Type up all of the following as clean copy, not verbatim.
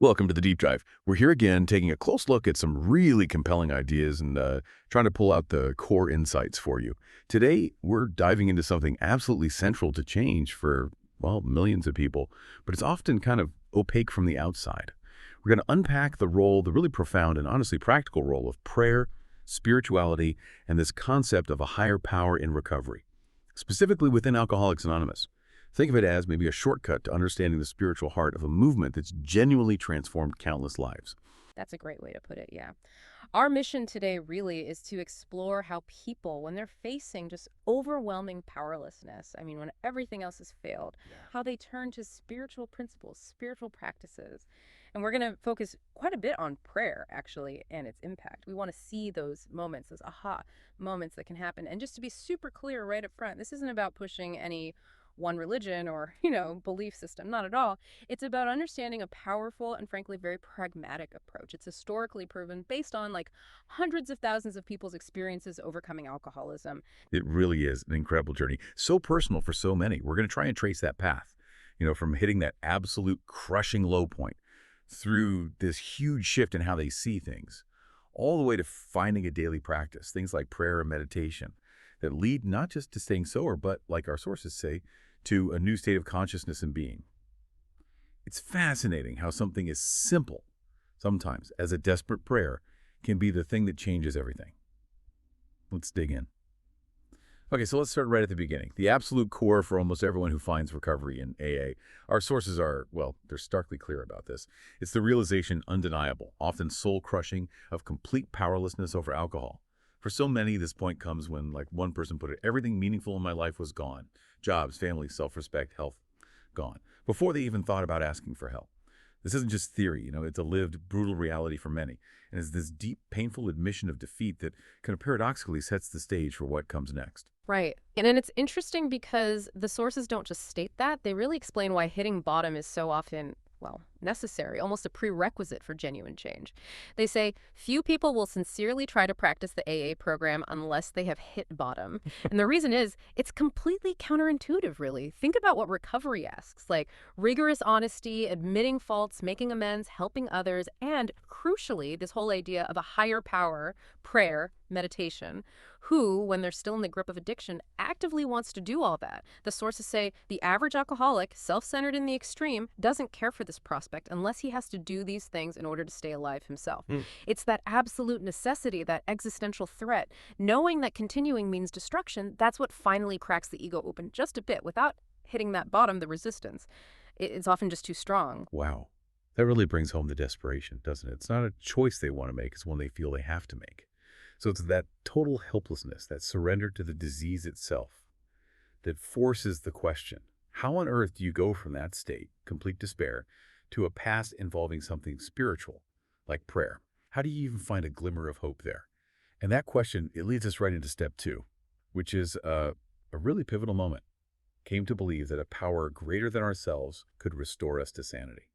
Welcome to the Deep Dive. We're here again taking a close look at some really compelling ideas and trying to pull out the core insights for you. Today, we're diving into something absolutely central to change for, well, millions of people, but it's often kind of opaque from the outside. We're going to unpack the role, the really profound and honestly practical role of prayer, spirituality, and this concept of a higher power in recovery, specifically within Alcoholics Anonymous. Think of it as maybe a shortcut to understanding the spiritual heart of a movement that's genuinely transformed countless lives. That's a great way to put it, yeah. Our mission today really is to explore how people, when they're facing just overwhelming powerlessness, when everything else has failed, how they turn to spiritual principles, spiritual practices. And we're going to focus quite a bit on prayer, actually, and its impact. We want to see those moments, those aha moments that can happen. And just to be super clear right up front, this isn't about pushing any one religion or, belief system. Not at all. It's about understanding a powerful and frankly very pragmatic approach. It's historically proven based on hundreds of thousands of people's experiences overcoming alcoholism. It really is an incredible journey, so personal for so many. We're going to try and trace that path, from hitting that absolute crushing low point through this huge shift in how they see things, all the way to finding a daily practice, things like prayer and meditation that lead not just to staying sober, but, like our sources say, to a new state of consciousness and being. It's fascinating how something as simple, sometimes, as a desperate prayer can be the thing that changes everything. Let's dig in. Okay, so let's start right at the beginning. The absolute core for almost everyone who finds recovery in AA. Our sources are, well, they're starkly clear about this. It's the realization, undeniable, often soul-crushing, of complete powerlessness over alcohol. For so many, this point comes when, like one person put it, everything meaningful in my life was gone. Jobs, family, self-respect, health, gone. Before they even thought about asking for help. This isn't just theory, it's a lived, brutal reality for many. And it's this deep, painful admission of defeat that kind of paradoxically sets the stage for what comes next. Right. And then it's interesting because the sources don't just state that. They really explain why hitting bottom is so often, necessary, almost a prerequisite for genuine change. They say, few people will sincerely try to practice the AA program unless they have hit bottom. And the reason is, it's completely counterintuitive, really. Think about what recovery asks, like rigorous honesty, admitting faults, making amends, helping others, and crucially, this whole idea of a higher power, prayer, meditation, who, when they're still in the grip of addiction, actively wants to do all that. The sources say the average alcoholic, self-centered in the extreme, doesn't care for this prospect unless he has to do these things in order to stay alive himself. It's that absolute necessity, that existential threat. Knowing that continuing means destruction, that's what finally cracks the ego open just a bit. Without hitting that bottom, the resistance, it's often just too strong. Wow. That really brings home the desperation, doesn't it? It's not a choice they want to make. It's one they feel they have to make. So it's that total helplessness, that surrender to the disease itself, that forces the question, how on earth do you go from that state, complete despair, to a path involving something spiritual, like prayer? How do you even find a glimmer of hope there? And that question, it leads us right into step 2, which is a really pivotal moment. Came to believe that a power greater than ourselves could restore us to sanity.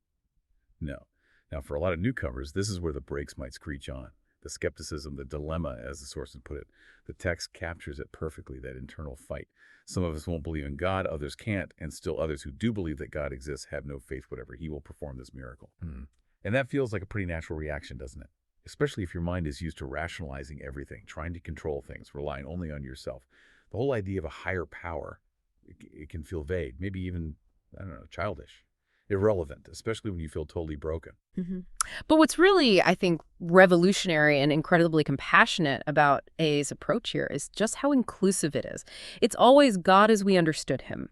No. Now, for a lot of newcomers, this is where the brakes might screech on. The skepticism, the dilemma, as the sources put it. The text captures it perfectly, that internal fight. Some of us won't believe in God, others can't, and still others who do believe that God exists have no faith whatever. He will perform this miracle. And that feels like a pretty natural reaction, doesn't it? Especially if your mind is used to rationalizing everything, trying to control things, relying only on yourself. The whole idea of a higher power, it can feel vague, maybe even, childish. Irrelevant, especially when you feel totally broken. But what's really, I think, revolutionary and incredibly compassionate about AA's approach here is just how inclusive it is. It's always God as we understood him.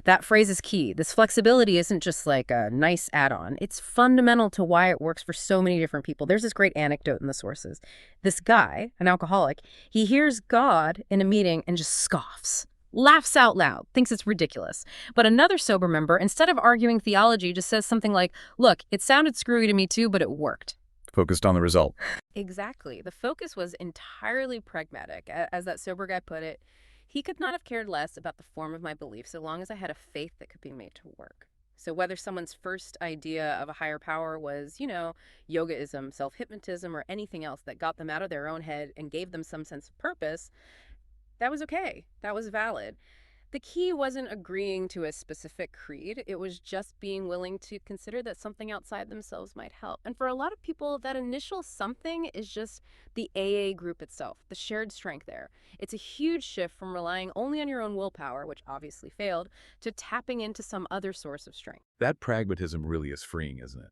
That phrase is key. This flexibility isn't just like a nice add-on. It's fundamental to why it works for so many different people. There's this great anecdote in the sources. This guy, an alcoholic, he hears God in a meeting and just scoffs. Laughs out loud, thinks it's ridiculous. But another sober member, instead of arguing theology, just says something like, look, it sounded screwy to me too, but it worked. Focused on the result. Exactly. The focus was entirely pragmatic. As that sober guy put it, he could not have cared less about the form of my belief so long as I had a faith that could be made to work. So whether someone's first idea of a higher power was, yogaism, self-hypnotism, or anything else that got them out of their own head and gave them some sense of purpose, that was okay. That was valid. The key wasn't agreeing to a specific creed. It was just being willing to consider that something outside themselves might help. And for a lot of people, that initial something is just the AA group itself, the shared strength there. It's a huge shift from relying only on your own willpower, which obviously failed, to tapping into some other source of strength. That pragmatism really is freeing, isn't it?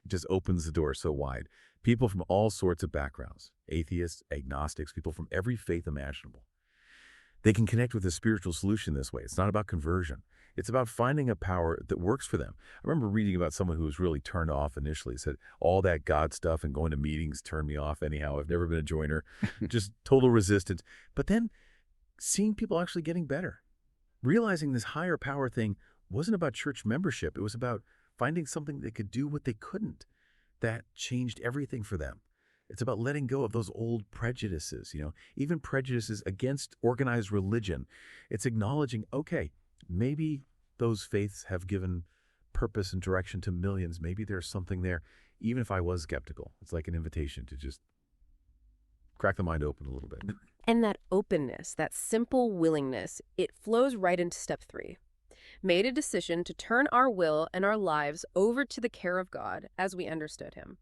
It just opens the door so wide. People from all sorts of backgrounds, atheists, agnostics, people from every faith imaginable. They can connect with a spiritual solution this way. It's not about conversion. It's about finding a power that works for them. I remember reading about someone who was really turned off initially. Said, all that God stuff and going to meetings turned me off anyhow. I've never been a joiner. Just total resistance. But then seeing people actually getting better. Realizing this higher power thing wasn't about church membership. It was about finding something they could do what they couldn't. That changed everything for them. It's about letting go of those old prejudices, even prejudices against organized religion. It's acknowledging, okay, maybe those faiths have given purpose and direction to millions. Maybe there's something there, even if I was skeptical. It's like an invitation to just crack the mind open a little bit. And that openness, that simple willingness, it flows right into step 3. Made a decision to turn our will and our lives over to the care of God as we understood him.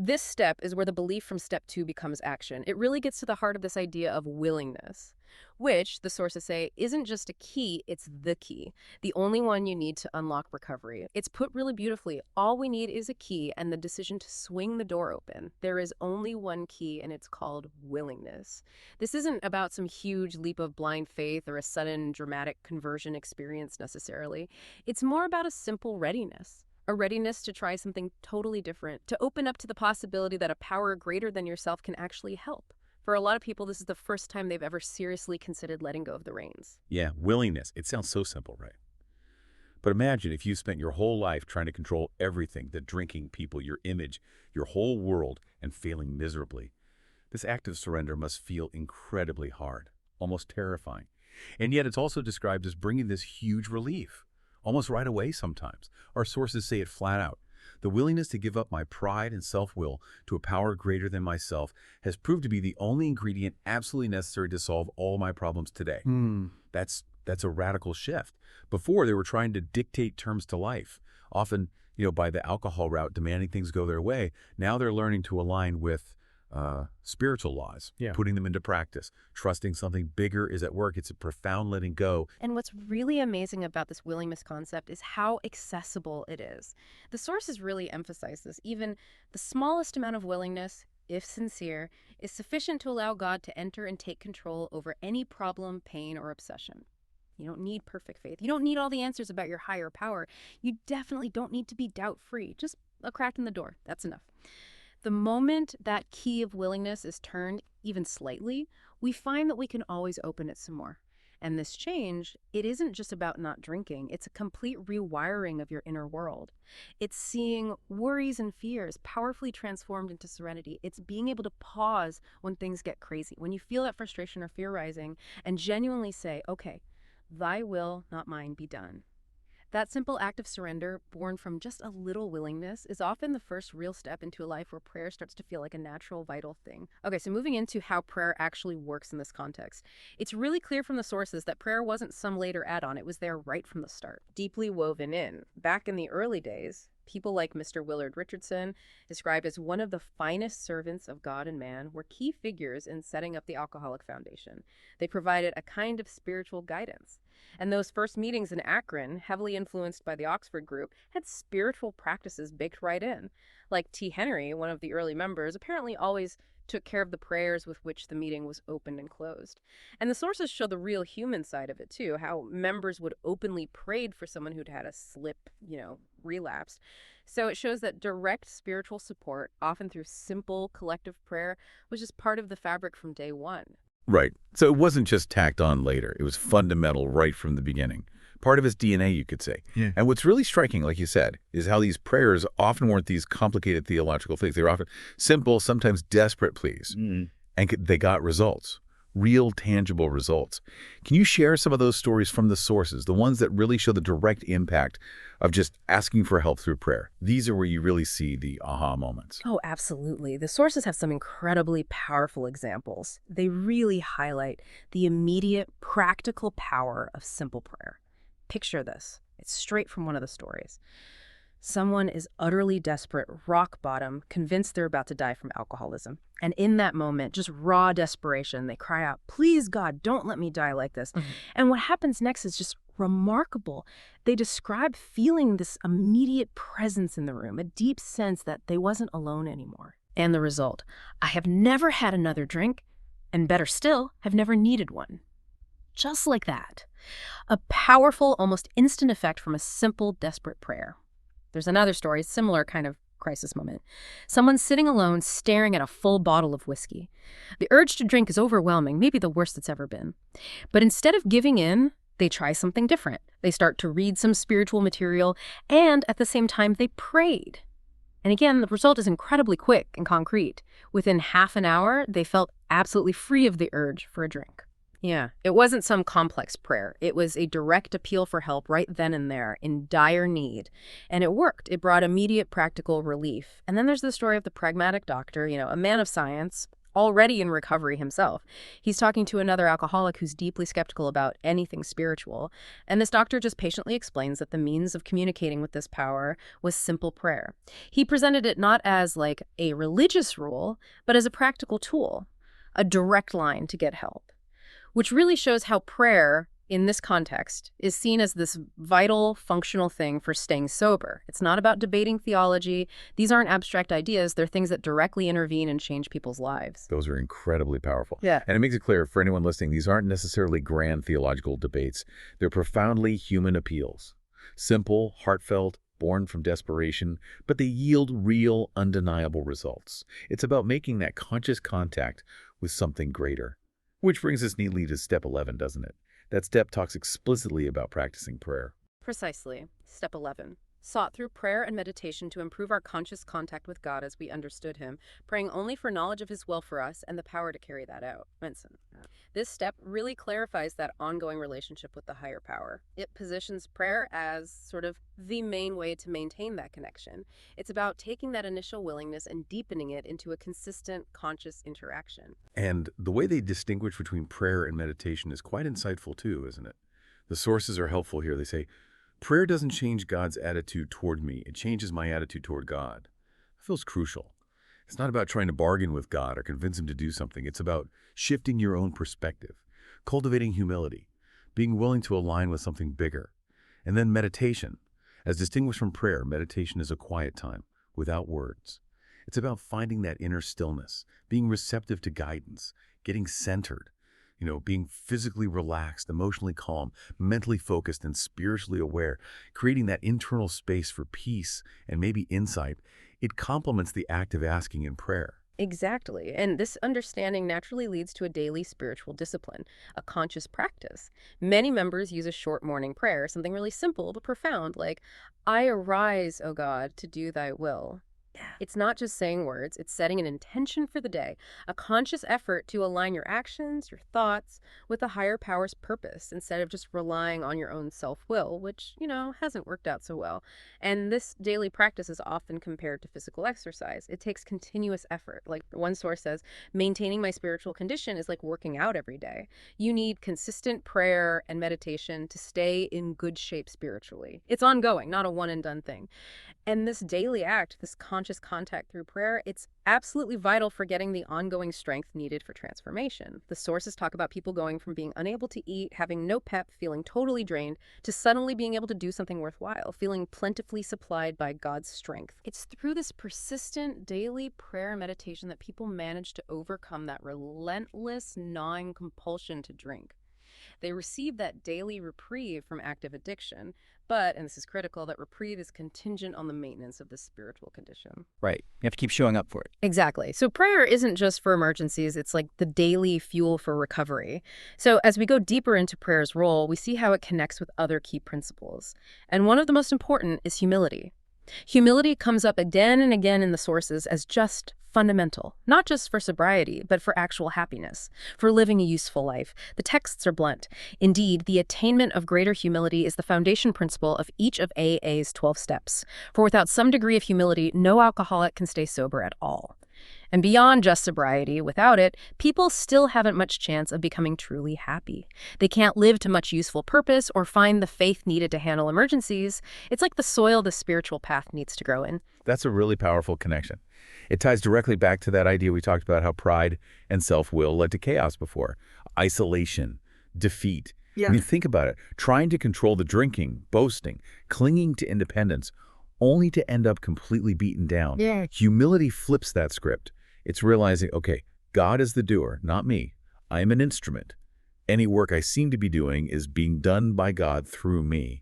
This step is where the belief from step 2 becomes action. It really gets to the heart of this idea of willingness, which, the sources say, isn't just a key, it's the key, the only one you need to unlock recovery. It's put really beautifully. All we need is a key and the decision to swing the door open. There is only one key, and it's called willingness. This isn't about some huge leap of blind faith or a sudden dramatic conversion experience necessarily. It's more about a simple readiness. A readiness to try something totally different, to open up to the possibility that a power greater than yourself can actually help. For a lot of people, this is the first time they've ever seriously considered letting go of the reins. Yeah, willingness. It sounds so simple, right? But imagine if you spent your whole life trying to control everything, the drinking, people, your image, your whole world, and failing miserably. This act of surrender must feel incredibly hard, almost terrifying. And yet it's also described as bringing this huge relief. Almost right away sometimes. Our sources say it flat out. The willingness to give up my pride and self-will to a power greater than myself has proved to be the only ingredient absolutely necessary to solve all my problems today. That's a radical shift. Before, they were trying to dictate terms to life, often by the alcohol route, demanding things go their way. Now they're learning to align with spiritual laws, putting them into practice, trusting something bigger is at work. It's a profound letting go. And what's really amazing about this willingness concept is how accessible it is. The sources really emphasize this. Even the smallest amount of willingness, if sincere, is sufficient to allow God to enter and take control over any problem, pain, or obsession. You don't need perfect faith. You don't need all the answers about your higher power. You definitely don't need to be doubt-free. Just a crack in the door. That's enough. The moment that key of willingness is turned even slightly, we find that we can always open it some more. And this change, it isn't just about not drinking. It's a complete rewiring of your inner world. It's seeing worries and fears powerfully transformed into serenity. It's being able to pause when things get crazy, when you feel that frustration or fear rising, and genuinely say, okay, thy will, not mine, be done. That simple act of surrender, born from just a little willingness, is often the first real step into a life where prayer starts to feel like a natural, vital thing. Okay, so moving into how prayer actually works in this context. It's really clear from the sources that prayer wasn't some later add-on. It was there right from the start, deeply woven in. Back in the early days, people like Mr. Willard Richardson, described as one of the finest servants of God and man, were key figures in setting up the Alcoholic Foundation. They provided a kind of spiritual guidance. And those first meetings in Akron, heavily influenced by the Oxford group, had spiritual practices baked right in. Like T. Henry, one of the early members, apparently always took care of the prayers with which the meeting was opened and closed. And the sources show the real human side of it too, how members would openly prayed for someone who'd had a slip, relapsed. So it shows that direct spiritual support, often through simple collective prayer, was just part of the fabric from day one. Right. So it wasn't just tacked on later. It was fundamental right from the beginning. Part of his DNA, you could say. Yeah. And what's really striking, like you said, is how these prayers often weren't these complicated theological things. They were often simple, sometimes desperate pleas. And they got results. real, tangible results. Can you share some of those stories from the sources, the ones that really show the direct impact of just asking for help through prayer? These are where you really see the aha moments. Oh, absolutely. The sources have some incredibly powerful examples. They really highlight the immediate, practical power of simple prayer. Picture this. It's straight from one of the stories. Someone is utterly desperate, rock bottom, convinced they're about to die from alcoholism. And in that moment, just raw desperation, they cry out, "Please, God, don't let me die like this." And what happens next is just remarkable. They describe feeling this immediate presence in the room, a deep sense that they wasn't alone anymore. And the result, "I have never had another drink, and better still, have never needed one." Just like that. A powerful, almost instant effect from a simple, desperate prayer. There's another story, similar kind of crisis moment. Someone's sitting alone, staring at a full bottle of whiskey. The urge to drink is overwhelming, maybe the worst it's ever been. But instead of giving in, they try something different. They start to read some spiritual material, and at the same time, they prayed. And again, the result is incredibly quick and concrete. Within half an hour, they felt absolutely free of the urge for a drink. Yeah, it wasn't some complex prayer. It was a direct appeal for help right then and there, in dire need. And it worked. It brought immediate practical relief. And then there's the story of the pragmatic doctor, a man of science, already in recovery himself. He's talking to another alcoholic who's deeply skeptical about anything spiritual. And this doctor just patiently explains that the means of communicating with this power was simple prayer. He presented it not as like a religious rule, but as a practical tool, a direct line to get help. Which really shows how prayer, in this context, is seen as this vital, functional thing for staying sober. It's not about debating theology. These aren't abstract ideas. They're things that directly intervene and change people's lives. Those are incredibly powerful. Yeah. And it makes it clear for anyone listening, these aren't necessarily grand theological debates. They're profoundly human appeals. Simple, heartfelt, born from desperation, but they yield real, undeniable results. It's about making that conscious contact with something greater. Which brings us neatly to step 11, doesn't it? That step talks explicitly about practicing prayer. Precisely. Step 11. Sought through prayer and meditation to improve our conscious contact with God as we understood Him, praying only for knowledge of His will for us and the power to carry that out. Menson. This step really clarifies that ongoing relationship with the higher power. It positions prayer as sort of the main way to maintain that connection. It's about taking that initial willingness and deepening it into a consistent, conscious interaction. And the way they distinguish between prayer and meditation is quite insightful too, isn't it? The sources are helpful here. They say, prayer doesn't change God's attitude toward me. It changes my attitude toward God. That feels crucial. It's not about trying to bargain with God or convince Him to do something. It's about shifting your own perspective, cultivating humility, being willing to align with something bigger. And then meditation. As distinguished from prayer, meditation is a quiet time, without words. It's about finding that inner stillness, being receptive to guidance, getting centered, being physically relaxed, emotionally calm, mentally focused, and spiritually aware, creating that internal space for peace and maybe insight. It complements the act of asking in prayer. Exactly. And this understanding naturally leads to a daily spiritual discipline, a conscious practice. Many members use a short morning prayer, something really simple but profound, like, "I arise, O God, to do thy will." It's not just saying words, it's setting an intention for the day, a conscious effort to align your actions, your thoughts, with the higher power's purpose, instead of just relying on your own self-will, which, hasn't worked out so well. And this daily practice is often compared to physical exercise. It takes continuous effort. Like one source says, maintaining my spiritual condition is like working out every day. You need consistent prayer and meditation to stay in good shape spiritually. It's ongoing, not a one and done thing. And this daily act, this conscious contact through prayer, it's absolutely vital for getting the ongoing strength needed for transformation. The sources talk about people going from being unable to eat, having no pep, feeling totally drained, to suddenly being able to do something worthwhile, feeling plentifully supplied by God's strength. It's through this persistent daily prayer and meditation that people manage to overcome that relentless, gnawing compulsion to drink. They receive that daily reprieve from active addiction, but, and this is critical, that reprieve is contingent on the maintenance of the spiritual condition. Right. You have to keep showing up for it. Exactly. So prayer isn't just for emergencies, it's like the daily fuel for recovery. So as we go deeper into prayer's role, we see how it connects with other key principles. And one of the most important is humility. Humility comes up again and again in the sources as just fundamental, not just for sobriety, but for actual happiness, for living a useful life. The texts are blunt. Indeed, the attainment of greater humility is the foundation principle of each of AA's 12 steps. For without some degree of humility, no alcoholic can stay sober at all. And beyond just sobriety, without it, people still haven't much chance of becoming truly happy. They can't live to much useful purpose or find the faith needed to handle emergencies. It's like the soil the spiritual path needs to grow in. That's a really powerful connection. It ties directly back to that idea we talked about, how pride and self-will led to chaos before. Isolation, defeat. Yeah. I mean, think about it. Trying to control the drinking, boasting, clinging to independence, only to end up completely beaten down. Yeah. Humility flips that script. It's realizing, okay, God is the doer, not me. I am an instrument. Any work I seem to be doing is being done by God through me.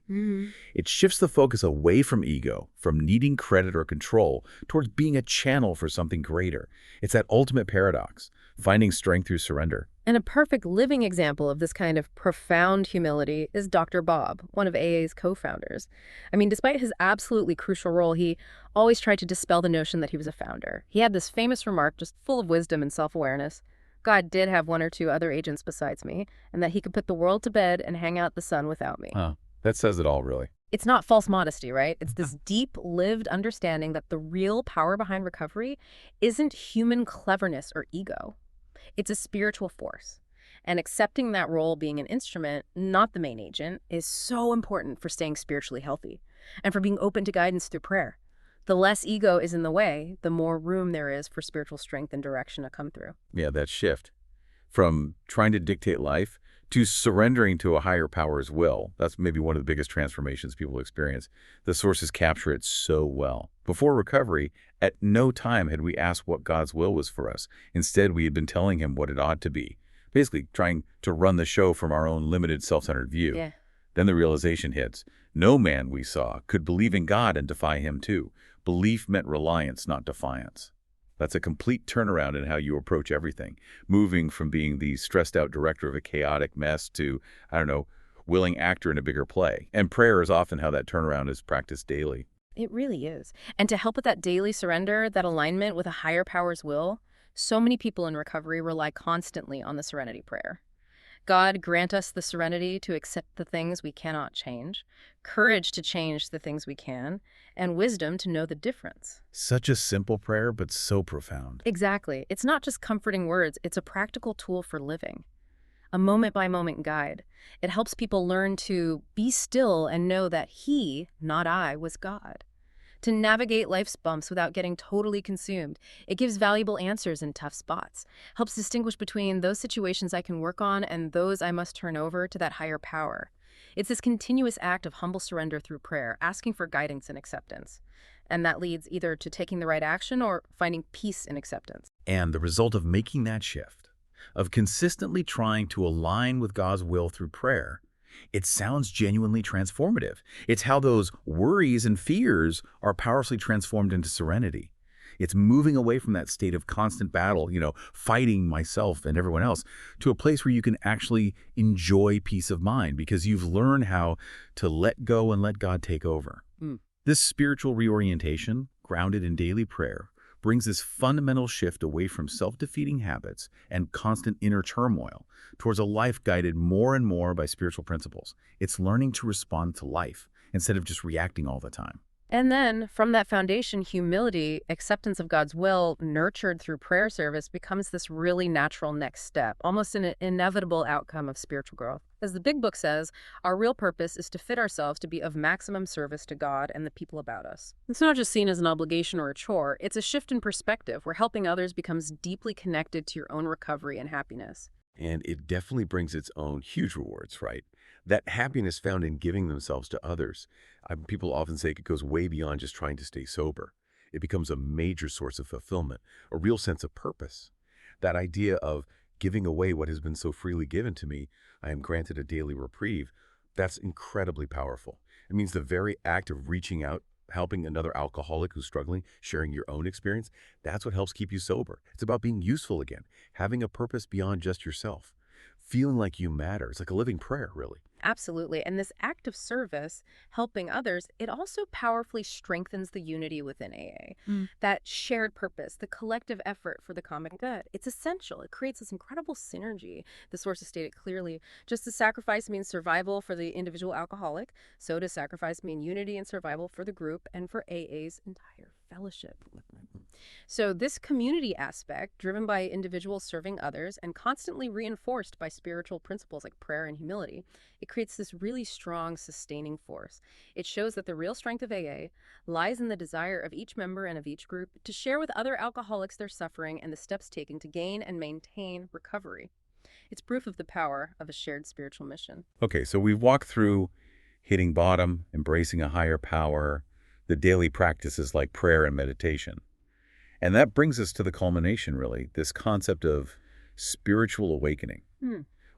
It shifts the focus away from ego, from needing credit or control, towards being a channel for something greater. It's that ultimate paradox, finding strength through surrender. And a perfect living example of this kind of profound humility is Dr. Bob, one of AA's co-founders. I mean, despite his absolutely crucial role, he always tried to dispel the notion that he was a founder. He had this famous remark, just full of wisdom and self-awareness: God did have one or two other agents besides me, and that he could put the world to bed and hang out the sun without me. That says it all, really. It's not false modesty, right? It's this deep, lived understanding that the real power behind recovery isn't human cleverness or ego. It's a spiritual force. And accepting that role, being an instrument, not the main agent, is so important for staying spiritually healthy and for being open to guidance through prayer. The less ego is in the way, the more room there is for spiritual strength and direction to come through. Yeah, that shift from trying to dictate life to surrendering to a higher power's will. That's maybe one of the biggest transformations people experience. The sources capture it so well. Before recovery, at no time had we asked what God's will was for us. Instead, we had been telling him what it ought to be, basically trying to run the show from our own limited self-centered view. Yeah. Then the realization hits. No man we saw could believe in God and defy him too. Belief meant reliance, not defiance. That's a complete turnaround in how you approach everything, moving from being the stressed-out director of a chaotic mess to, I don't know, willing actor in a bigger play. And prayer is often how that turnaround is practiced daily. It really is. And to help with that daily surrender, that alignment with a higher power's will, so many people in recovery rely constantly on the serenity prayer. God, grant us the serenity to accept the things we cannot change, courage to change the things we can, and wisdom to know the difference. Such a simple prayer, but so profound. Exactly. It's not just comforting words, it's a practical tool for living. A moment-by-moment guide. It helps people learn to be still and know that he, not I, was God. To navigate life's bumps without getting totally consumed. It gives valuable answers in tough spots. Helps distinguish between those situations I can work on and those I must turn over to that higher power. It's this continuous act of humble surrender through prayer, asking for guidance and acceptance. And that leads either to taking the right action or finding peace in acceptance. And the result of making that shift, of consistently trying to align with God's will through prayer, it sounds genuinely transformative. It's how those worries and fears are powerfully transformed into serenity. It's moving away from that state of constant battle, fighting myself and everyone else, to a place where you can actually enjoy peace of mind because you've learned how to let go and let God take over. This spiritual reorientation, grounded in daily prayer, brings this fundamental shift away from self-defeating habits and constant inner turmoil towards a life guided more and more by spiritual principles. It's learning to respond to life instead of just reacting all the time. And then, from that foundation, humility, acceptance of God's will, nurtured through prayer service, becomes this really natural next step, almost an inevitable outcome of spiritual growth. As the Big Book says, our real purpose is to fit ourselves to be of maximum service to God and the people about us. It's not just seen as an obligation or a chore, it's a shift in perspective where helping others becomes deeply connected to your own recovery and happiness. And it definitely brings its own huge rewards, right? That happiness found in giving themselves to others. People often say it goes way beyond just trying to stay sober. It becomes a major source of fulfillment, a real sense of purpose. That idea of giving away what has been so freely given to me, I am granted a daily reprieve, that's incredibly powerful. It means the very act of reaching out, helping another alcoholic who's struggling, sharing your own experience, that's what helps keep you sober. It's about being useful again, having a purpose beyond just yourself, feeling like you matter. It's like a living prayer, really. Absolutely. And this act of service, helping others, it also powerfully strengthens the unity within AA. Mm. That shared purpose, the collective effort for the common good, it's essential. It creates this incredible synergy. The sources state it clearly. Just as sacrifice means survival for the individual alcoholic, so does sacrifice mean unity and survival for the group and for AA's entire fellowship. So this community aspect, driven by individuals serving others and constantly reinforced by spiritual principles like prayer and humility, it creates this really strong, sustaining force. It shows that the real strength of AA lies in the desire of each member and of each group to share with other alcoholics their suffering and the steps taken to gain and maintain recovery. It's proof of the power of a shared spiritual mission. Okay, so we've walked through hitting bottom, embracing a higher power, the daily practices like prayer and meditation. And that brings us to the culmination, really, this concept of spiritual awakening,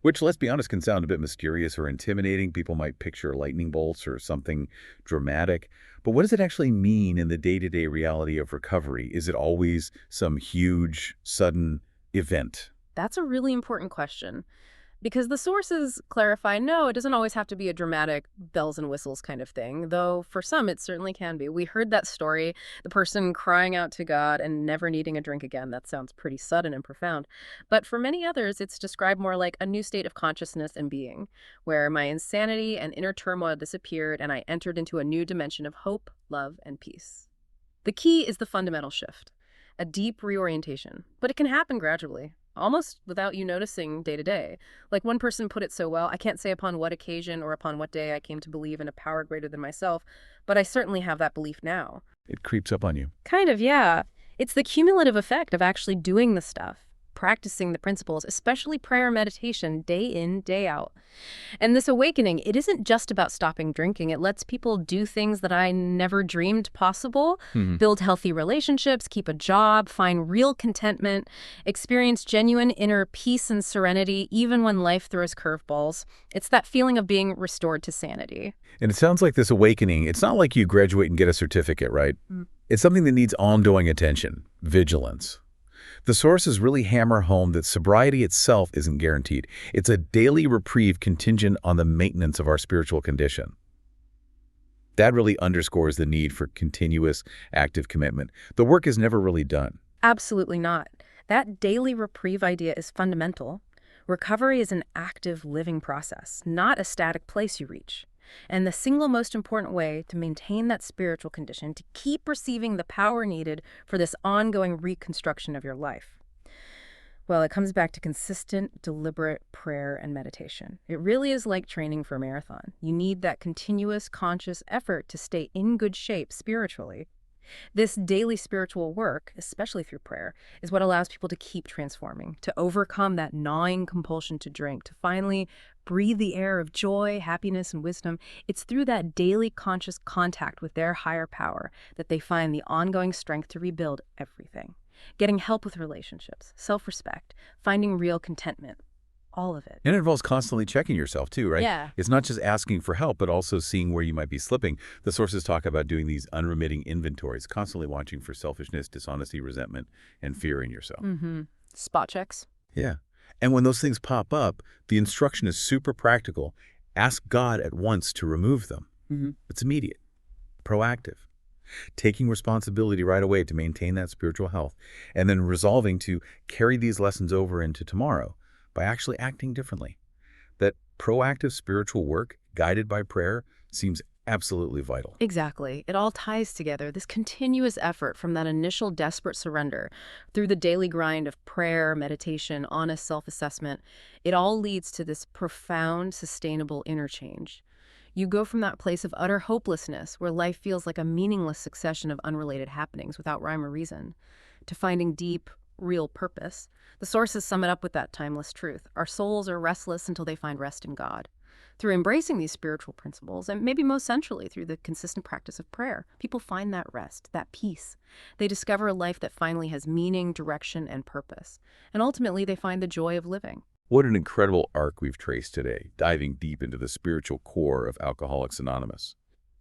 which, let's be honest, can sound a bit mysterious or intimidating. People might picture lightning bolts or something dramatic. But what does it actually mean in the day-to-day reality of recovery? Is it always some huge, sudden event? That's a really important question. Because the sources clarify, no, it doesn't always have to be a dramatic bells and whistles kind of thing, though for some it certainly can be. We heard that story, the person crying out to God and never needing a drink again. That sounds pretty sudden and profound. But for many others, it's described more like a new state of consciousness and being, where my insanity and inner turmoil disappeared and I entered into a new dimension of hope, love, and peace. The key is the fundamental shift, a deep reorientation, but it can happen gradually, almost without you noticing day to day. Like one person put it so well, I can't say upon what occasion or upon what day I came to believe in a power greater than myself, but I certainly have that belief now. It creeps up on you. Kind of, yeah. It's the cumulative effect of actually doing the stuff, practicing the principles, especially prayer and meditation, day in, day out. And this awakening, it isn't just about stopping drinking. It lets people do things that I never dreamed possible, build healthy relationships, keep a job, find real contentment, experience genuine inner peace and serenity, even when life throws curveballs. It's that feeling of being restored to sanity. And it sounds like this awakening, it's not like you graduate and get a certificate, right? It's something that needs ongoing attention, vigilance. The sources really hammer home that sobriety itself isn't guaranteed. It's a daily reprieve contingent on the maintenance of our spiritual condition. That really underscores the need for continuous, active commitment. The work is never really done. Absolutely not. That daily reprieve idea is fundamental. Recovery is an active, living process, not a static place you reach. And the single most important way to maintain that spiritual condition, to keep receiving the power needed for this ongoing reconstruction of your life, well, it comes back to consistent, deliberate prayer and meditation. It really is like training for a marathon. You need that continuous, conscious effort to stay in good shape spiritually. This daily spiritual work, especially through prayer, is what allows people to keep transforming, to overcome that gnawing compulsion to drink, to finally breathe the air of joy, happiness, and wisdom. It's through that daily conscious contact with their higher power that they find the ongoing strength to rebuild everything. Getting help with relationships, self-respect, finding real contentment. All of it. And it involves constantly checking yourself too, right? Yeah. It's not just asking for help, but also seeing where you might be slipping. The sources talk about doing these unremitting inventories, constantly watching for selfishness, dishonesty, resentment, and fear in yourself. Spot checks. Yeah. And when those things pop up, the instruction is super practical. Ask God at once to remove them. It's immediate, proactive, taking responsibility right away to maintain that spiritual health, and then resolving to carry these lessons over into tomorrow by actually acting differently. That proactive spiritual work, guided by prayer, seems absolutely vital. Exactly. It all ties together, this continuous effort from that initial desperate surrender through the daily grind of prayer, meditation, honest self-assessment. It all leads to this profound, sustainable interchange. You go from that place of utter hopelessness, where life feels like a meaningless succession of unrelated happenings without rhyme or reason, to finding deep, real purpose. The sources sum it up with that timeless truth. Our souls are restless until they find rest in God. Through embracing these spiritual principles, and maybe most centrally through the consistent practice of prayer, people find that rest, that peace. They discover a life that finally has meaning, direction, and purpose. And ultimately, they find the joy of living. What an incredible arc we've traced today, diving deep into the spiritual core of Alcoholics Anonymous.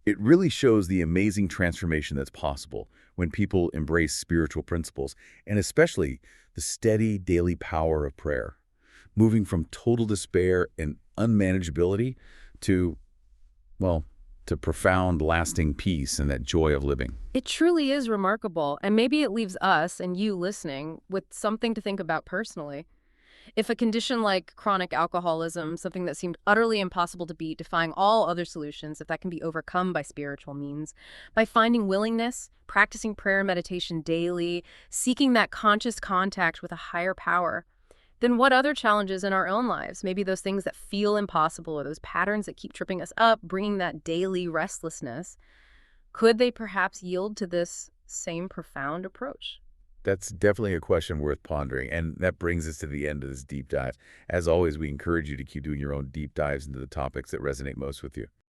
It really shows the amazing transformation that's possible when people embrace spiritual principles, and especially the steady daily power of prayer, moving from total despair and unmanageability to, well, to profound, lasting peace and that joy of living. It truly is remarkable, and maybe it leaves us and you listening with something to think about personally. If a condition like chronic alcoholism, something that seemed utterly impossible to beat, defying all other solutions, if that can be overcome by spiritual means, by finding willingness, practicing prayer and meditation daily, seeking that conscious contact with a higher power, then what other challenges in our own lives, maybe those things that feel impossible or those patterns that keep tripping us up, bringing that daily restlessness, could they perhaps yield to this same profound approach? That's definitely a question worth pondering, and that brings us to the end of this deep dive. As always, we encourage you to keep doing your own deep dives into the topics that resonate most with you.